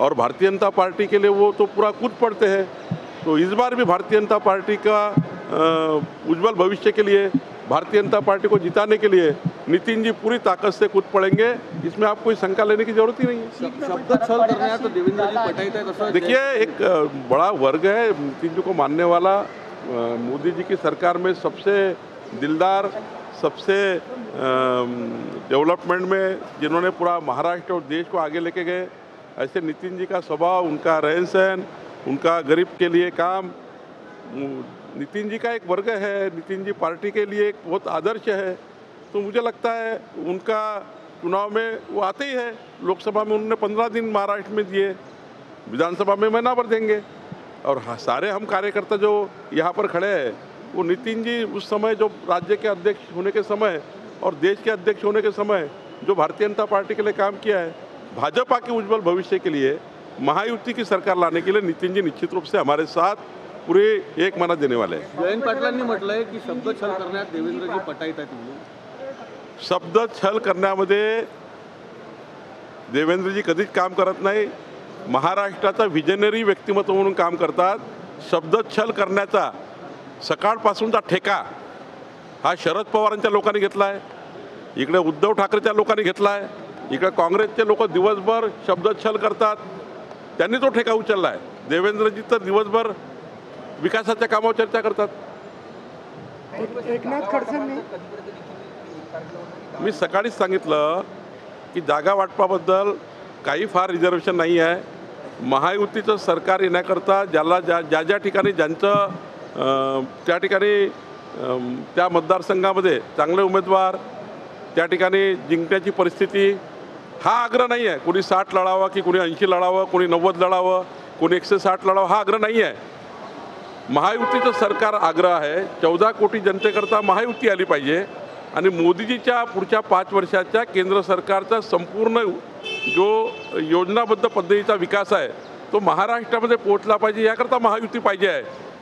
और भारतीय जनता पार्टी के लिए वो तो पूरा कूद पड़ते हैं। तो इस बार भी भारतीय जनता पार्टी का उज्जवल भविष्य के लिए, भारतीय जनता पार्टी को जिताने के लिए नितिन जी पूरी ताकत से कूद पड़ेंगे। इसमें आप कोई शंका लेने की जरूरत ही नहीं है। शब्द छल करण्यात देवेंद्रजी पटाईत आहेत असं देखिए, एक बड़ा वर्ग है नितिन जी को मानने वाला। मोदी जी की सरकार में सबसे दिलदार, सबसे डेवलपमेंट में जिन्होंने पूरा महाराष्ट्र और देश को आगे लेके गए, ऐसे नितिन जी का स्वभाव, उनका रहन सहन, उनका गरीब के लिए काम, नितिन जी का एक वर्ग है, नितिन जी पार्टी के लिए एक बहुत आदर्श है। तो मुझे लगता है उनका चुनाव में वो आते ही है। लोकसभा में उन्होंने 15 दिन महाराष्ट्र में दिए, विधानसभा में महीना भर देंगे। और सारे हम कार्यकर्ता जो यहाँ पर खड़े हैं, वो नितिन जी उस समय जो राज्य के अध्यक्ष होने के समय और देश के अध्यक्ष होने के समय जो भारतीय जनता पार्टी के लिए काम किया है, भाजपा के उज्जवल भविष्य के लिए, महायुति की सरकार लाने के लिए नितिन जी निश्चित रूप से हमारे साथ पूरे एक मना देने वाले हैं। जयंत पाटलांनी म्हटलंय की शब्द छल करण्यात देवेंद्रजी पटाईत आहेत म्हणून। शब्द छल करण्यामध्ये देवेंद्रजी कधीच काम करत नाही। महाराष्ट्राचा विजनरी व्यक्तिमत्व म्हणून काम करतात। शब्द छल करण्याचा सकाळपासूनचा ठेका हा शरद पवारांच्या लोकांनी घेतला आहे, इकडे उद्धव ठाकरेच्या लोकांनी घेतला आहे, इकडे काँग्रेसचे लोक दिवसभर शब्द छल करतात, त्यांनी तो ठेका उचलला आहे। देवेंद्रजी तर दिवसभर विकासाच्या कामावर चर्चा करतात। एकनाथ खडसेंनी मी सकाळीच सांगितलं की जागा वाटपाबद्दल काही फार रिझर्वेशन नाही आहे। महायुतीचं सरकार येण्याकरता ज्याला ज्या ठिकाणी ज्यांचं त्या ठिकाणी त्या मतदारसंघामध्ये चांगले उमेदवार, त्या ठिकाणी जिंकण्याची परिस्थिती, हा आग्रह नाही आहे। कोणी 60 लढावं की कोणी 80 लढावं, कोणी 90 लढावं, कोणी 160 लढावं, हा आग्रह नाही आहे। महायुतीचं सरकार आग्रह आहे 14 कोटी जनतेकरता महायुती आली पाहिजे आणि मोदीजीच्या पुढच्या 5 वर्षाच्या केंद्र सरकारचा संपूर्ण जो योजनाबद्ध पद्धतीचा विकास आहे तो महाराष्ट्रामध्ये पोहोचला पाहिजे, याकरता महायुती पाहिजे आहे।